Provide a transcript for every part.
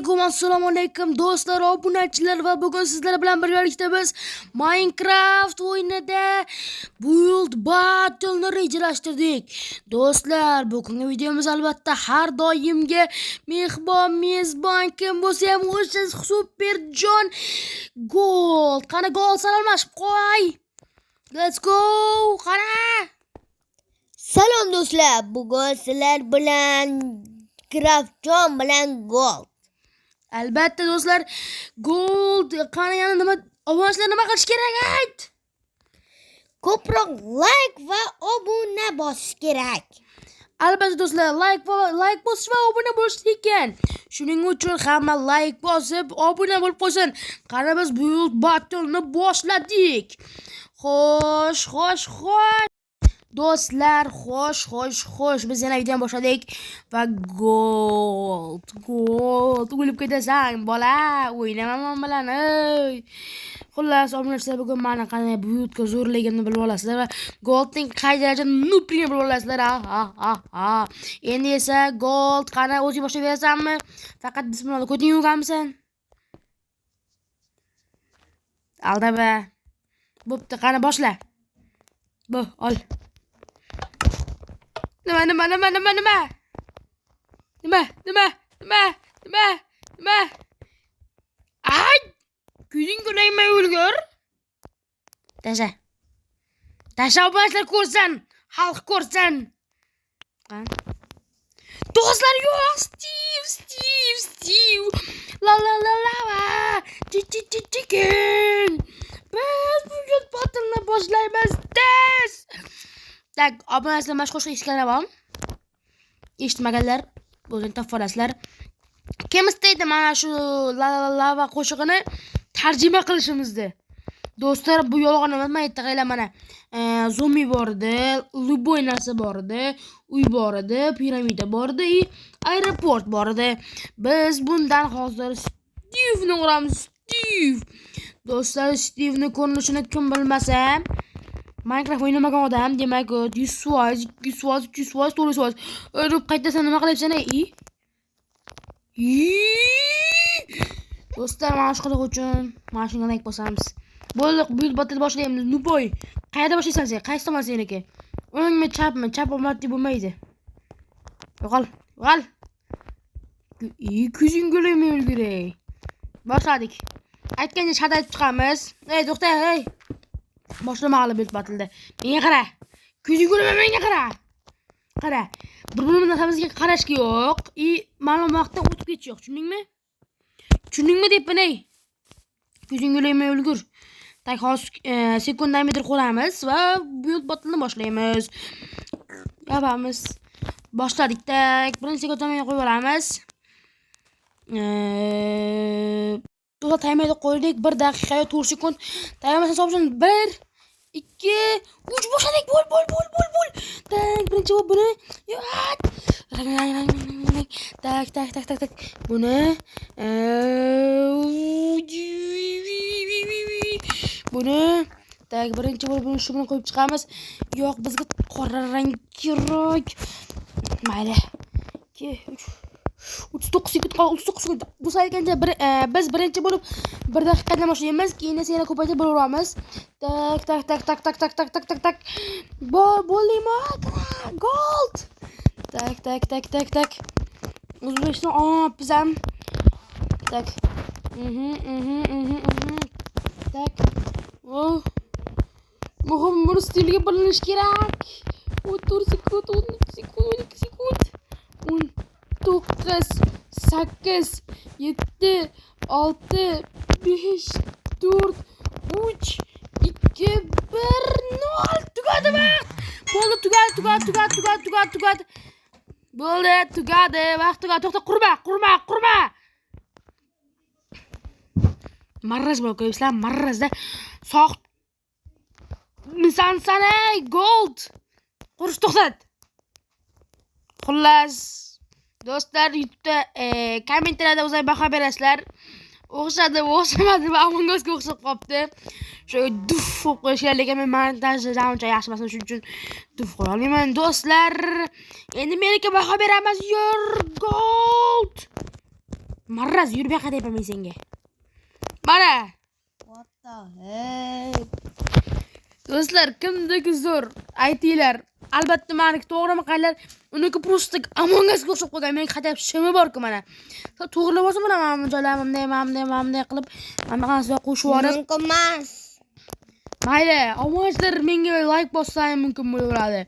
alaykum, assalomu alaykum do'stlar, obunachilar va bugun sizlar bilan birgalikda biz Minecraft o'yinida Build Battle'ni rejalashtirdik. Do'stlar, bugungi videomiz albatta har doimgi mehmon mezbon kim bo'lsa ham o'sha Superjon Gold. Qani gol salomlashib qo'y. Let's go. Qara. Salom do'stlar, bugun sizlar bilan Craftjon bilan Gold. Albatta do'stlar, Gold qani yana nima obunachilar nima qilish kerak ayt? Ko'proq like va obuna bosish kerak. Albatta do'stlar, like bosish va obuna bo'lish ekan. Shuning uchun hamma like bosib, obuna bo'lib qo'ysin. Qani biz Build Battle'ni boshladik. Xo'sh. Do'stlar, xo'sh. Biz yana videoni boshladik va Gold o'lib ketasan, bola. O'ynamaman bilan, ey. Xullas, obunachilar bugun mana qanday Buildga zo'rligimni bilib olasizlar va Goldning qay darajada noobligini bilib olasizlar. Endi esa Gold qani o'zing boshlab berasanmi? Faqat bismillah, ko'zing yumganmisan? Aldaba. Bo'pti, qani boshla. Bu, ol. Nima? Ay! Ko'zing ko'raymay o'lgur. Tasha obunachilar ko'rsin, xalq ko'rsin. Do'stlar, yo'q, Steve. La. Chicken. Biz bugun battle'ni boshlaymiz. Tak, obunachilar mashq qo'shiq eshitganlar eshitmaganlar o'zini topib olasizlar. Kim istaydi mana shu lava qo'shig'ini tarjima qilishimizni? Do'stlar, bu yolg'on emas, men aytdim mana. Zombi bor edi, luboy narsa bor edi, uy bor edi, piramida bor edi, aeroport bor edi. Biz bundan hozir Steve'ni uramiz. Do'stlar, Steve'ni ko'rinishini kim bilmasa, Minecraft o'ynamagan odam, demak 100%, 200%, 300%. O'rib qaytasan, nima qilyapsan ey? Do'stlar, mana shu qiliq uchun mana shunga like bosamiz. Bo'ldi, Build Battle boshlaymiz. Nuboy, qayerda boshlaysan sen? Qaysi tomon seniki? O'ngmi, chapmi? Chap omadli bo'lmaydi. Yo'qol. Ko'zing ko'raymay o'lguray. Boshladik. Aytganda shadayib chiqamiz. Ey, to'xta, ey. Boshlamag'li Build Battle'da. Menga qara. Ko'zing ko'raymay menga qara. Qara. Bir-birimizni nasamizga qarashga yo'q. Ma'lum vaqtda o'tib ketish yo'q, tushundingmi deyapman ey. Ko'zing ko'raymay o'lgur. Tak, hozir sekundamidir qo'ramiz va Build Battle'ni boshlaymiz. Yapamiz. Boshladik. Tak, birinchi sekundamiga qo'yib olamiz. To'g'ri timerni qo'ydik. 1 daqiqa yo 4 sekund. Timerni hisoblasin. 1 2 3 boshladik. Bol. Tak, birinchi bu buni. Tak. Buni. Buni. Tak, birinchi buni shu bilan qo'yib chiqamiz. Yo'q, bizga qora rang kerak. Mayli. 2 3 39 sekund qoldi. 39 sekund. Bu saytganda biz birinchi bo'lib 1 daqiqadan boshlaymiz, keyin esa yana ko'paytirib boraveramiz. Tak. Bo'ldingmi? Gold. Tak. O'zbekiston biz ham. Tak. Tak. Oh. Muhim bir stilga bilinish kerak. 14 sekund, 12 sekund. 9 8 7 6 5 4 3 2 1 0 tugadi vaqt. Bo'ldi, tugadi. Bo'ldi, tugadi. Vaqt tugadi. To'xta, qurma. Marraz bo'lib qo'yibsizlar, marrazda. Soq. Misan ey, Gold. Qurish to'xtat. Xullas, do'stlar, YouTube'da kommentlarda o'zay baho berasizlar. O'xshamadi va Among Us'ga o'xshab qolibdi. Shu duf qo'yib qo'yishgan, lekin men montajdan uncha yaxshi emasman, shuning uchun duf qo'ya olmayman. Do'stlar, endi meniki baho beramiz. Gold. Marraz yur bu yoqqa deyapman men senga. Mana. What the heck? Do'stlar, kimdagi zo'r aytinglar. Albatta meniki to'g'rimi qaylar? Uniki просто Among Us'ga o'xshab qolgan. Men qaytib shimi bor-ku mana. To'g'rilab olsa mana men joylarimni qilib, mana qancha qo'shib yuborib. Mumkin emas. Mayli, omonlar menga like bossang mumkin bo'laveradi.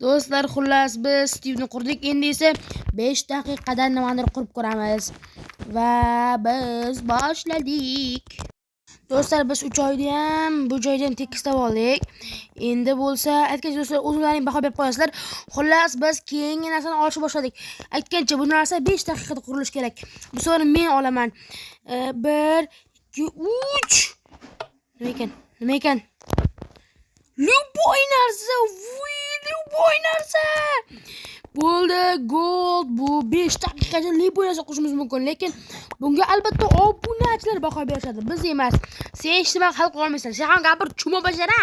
Do'stlar, xullas biz Steve'ni qurdik. Endi esa 5 daqiqadan nimadir qurib ko'ramiz. Va biz boshladik. Do'stlar, biz 3 oyda ham bu joydan tekislab oldik. Endi bo'lsa, aytgancha do'stlar, o'zlaring baho berib qo'yasizlar. Xullas biz keyingi narsani olishni boshladik. Aytgancha bu narsa 5 daqiqada qurilishi kerak. Bu safar men olaman. 1 2 3 Nima ekan? Любой narsa, любой narsa. Bo'ldi, gold. Bu 5 daqiqada любой narsa qurishimiz mumkin, lekin bunga albatta obunachilar baho berishadi, biz emas. Sen hech nima hal qila olmaysan. Sen ham gapir, chuma bashara.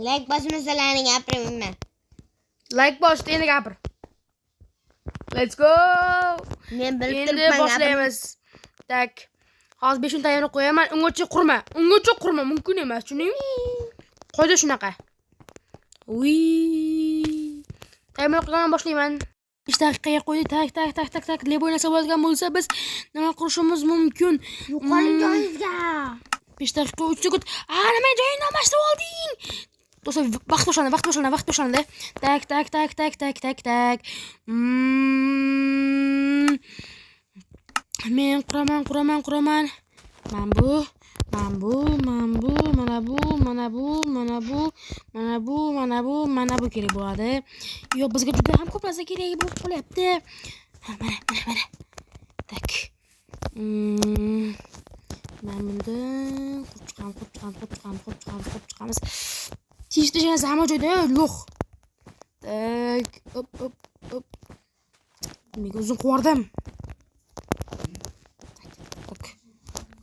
Like bosmasalarini gapiraman. Like bos, endi gapir. Let's go. Men bilib Endi turibman. boshlaymiz. Tak. Hozir 5 tayyorni qo'yaman. Ungacha qurma, mumkin emas, tushundingmi? Qo'ydi shunaqa. Tayyor qilgan boshlayman. 5 daqiqaga qo'ydik. Tak. Leboy narsa bo'lgan bo'lsa biz nima qurishimiz mumkin? Yuqori joyingizga. 5 daqiqa 3 sekund. Nima joyingni almashtirib olding? Do'stlar, vaqt boshlandi. Tak. Men quraman. Mana bu kerak bo'ladi. Yo'q, bizga juda ham ko'p narsa kerak bo'lib qolyapti. Mana. Tak. Mana bundan qurib chiqamiz. Hamma joyda yo'q. Tak, hop. Menga uzun qo'rdim.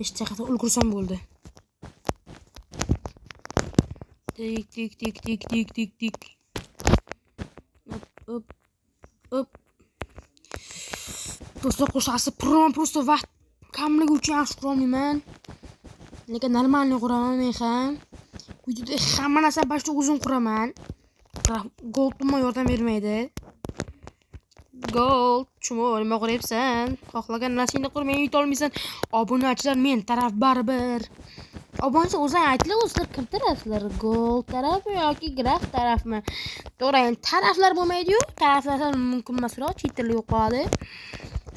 5 daqiqada ulgursam bo'ldi. Tik. Hop. Do'stlar, qo'shasi просто vaqt kamligi uchun yaxshi qurolmayman. Lekin normalniy quraman men ham. Videoda hamma narsa bashta uzun quraman. Gold'ma yordam bermaydi. Gold, chuma nima qilyapsan? Xohlagan narsangni qurmay yeta olmaysan. Obunachilar men taraf baribir. Obunachilar o'zing aytlar, o'zlar kim taraflar? Gold tarafmi yoki graf tarafmi? To'g'ri, endi taraflar bo'lmaydi-yu. Taraflar mumkin emasroq, chetirli yo'q qoladi.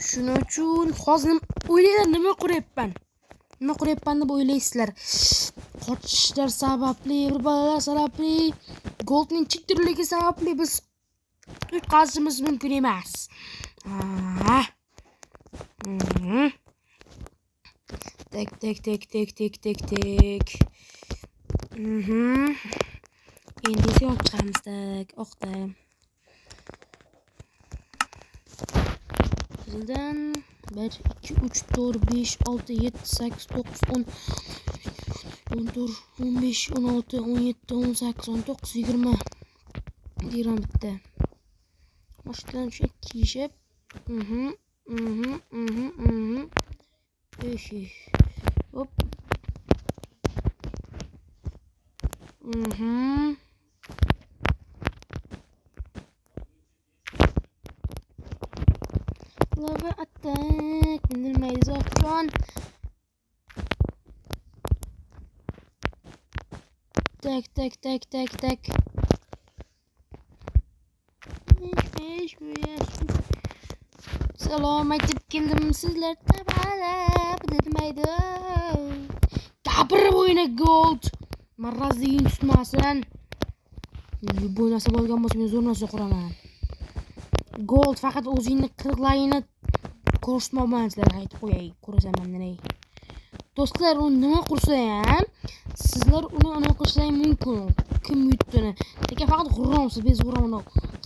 Shuning uchun hozir o'ylaylar nima qilyapman deb o'ylaysizlar. Qochishlar sababli, bir bolalar sababli, goldning chetirligi sababli biz qazishimiz mumkin emas. Tak. Endi esa chiqamiz. Tak, oqda. Qizildan 1 2 3 4 5 6 7 8 9 10 14 15 16 17 18 19 20 bitta. Baştan şu kişip. Hop. Lava attack. Bindirmeyiz zaten. Tak. Salom aytib keldim sizlar tabalab demaydi. Gapirib o'yna gold. Marrazliging tutmasin. Bu narsa bo'lgan bo'lsa men zo'r narsa quraman. Gold faqat o'zingni qirqlaringni ko'rsatmoqmansizlar, aytib qo'yay. Ko'rasan mendan. Do'stlar, u nima qursa ham sizlar uni anaqa qilishingiz mumkin. Kim yutdini. Lekin faqat g'urromsiz, bez g'urromni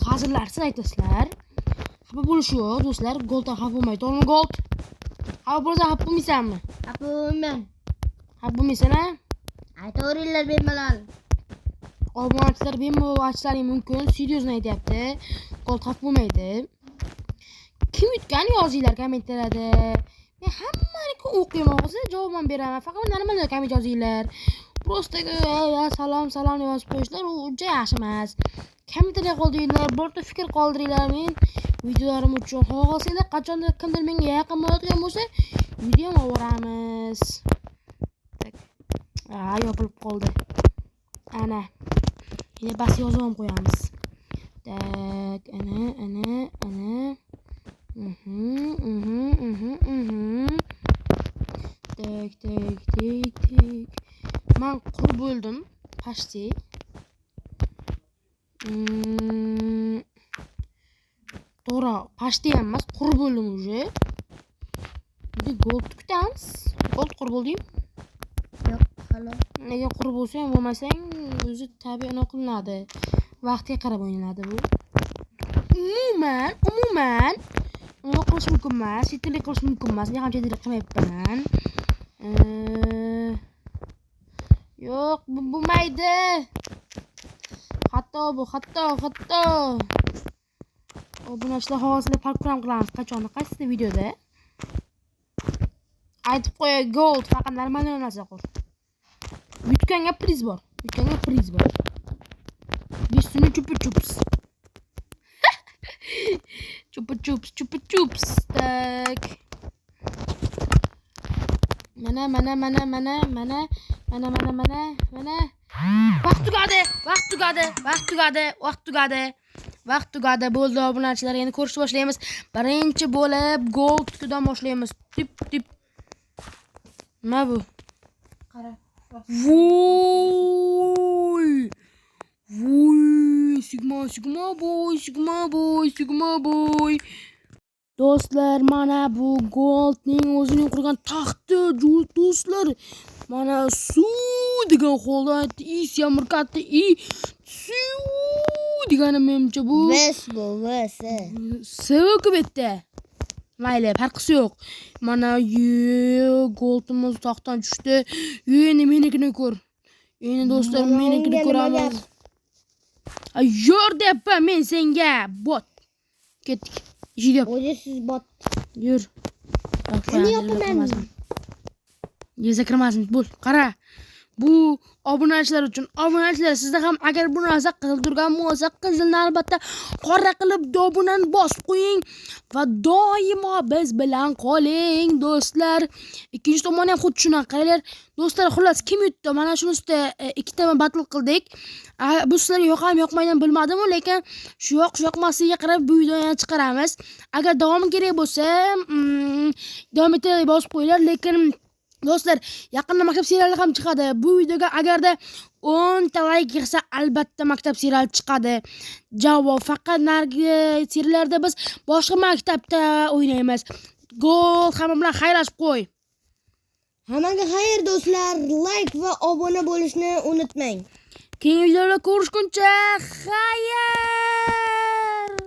hazillarsiz aytasizlar. Xafa bo'lish yo'q, do'stlar. Golddan xafa bo'lmaydi. To'g'rimi gold? Xafa bo'lsa xafa bo'lmaysanmi? Xafa bo'lmayman. Xafa bo'lmaysan-a? Aytaveringlar bemalol. Obunachilar bemalol aytishlaring mumkin. Seryozni aytyapti. Gold xafa bo'lmaydi. kim yutgan yozinglar kommentlarda. Men hammanikini o'qiyman, hozir javob beraman. Faqat nimalar komment yozinglar. Просто salom deb yozib qo'yishlar u uncha yaxshi emas. Kommentlarga qoldiringlar, birorta fikr qoldiringlar. Men videolarim uchun xohlasanglar qachondir kimdir menga yaqin bo'ladigan bo'lsa, video olamiz. Yopilib qoldi. Ana. Yana bas yozib ham qo'yamiz. Tak, ana. Tak. Men qurib bo'ldim. Почти. To'g'ri, почти emas, qurib bo'ldim уже. Endi gold kutamiz. Gold qurib bo'lding? Yo'q, hali. Nega qurib bo'lsang, bo'lmasang, o'zi tabiiy qilinadi. Vaqtga qarab o'ynaladi bu. Umuman uni qilish mumkin emas, chetlik qilish mumkin emas. Men ham chetlik qilmayapman. Yo'q, bu bo'lmaydi. Hatto bu, hatto. Obunachilar xohlasanglar program qilamiz. Qachon, qaysi videoda? Aytib qo'yay, gold faqat normal narsa qil. Yutganga priz bor. 5 suni chupa-chups. Chupa-chups. Tak. Mana. Vaqt tugadi. Bo'ldi obunachilar, endi ko'rishni boshlaymiz. Birinchi bo'lib gold kudan boshlaymiz. Tip. Nima bu? Qara. Voy! Sigma boy. Do'stlar, mana bu goldning o'zining qurgan taxti, do'stlar. Mana suv degan holat, yamir katta, suv degani menimcha bu. Ves bu, ves. Sevib bitta. Mayli, farqi yo'q. Mana goldimiz taxtdan tushdi. Endi menikini ko'r. Endi do'stlar, menikini ko'ramiz. Yur deyapman men senga, bot. Ketdik. Ishga. O'zi siz bot. Yur. Qani yopaman? Yeza kirmasin, bo'l. Qara. Bu obunachilar uchun. Obunachilar, sizda ham agar bu narsa qilib turgan bo'lsa, qizilni albatta qora qilib obunani bosib qo'ying va doimo biz bilan qoling, do'stlar. Ikkinchi tomoni ham xuddi shunaqa qaranglar. Do'stlar, xullas kim yutdi? Mana shuni ustida ikkita battle qildik. Bu sizlarga yoqam yoqmaydan bilmadim, lekin shu yoqmasiga qarab bu videoni chiqaramiz. Agar davomi kerak bo'lsa, davom etib bosib qo'yinglar, lekin do'stlar, yaqinda maktab seriali ham chiqadi. Bu videoga agarda 10 ta like yig'sa, albatta maktab seriali chiqadi. Javob faqat nargi seriallarda biz boshqa maktabda o'ynaymiz. Gol hamma bilan xayrlashib qo'y. Hammaga xayr do'stlar, like va obuna bo'lishni unutmang. Keyingi videolarda ko'rishguncha xayr.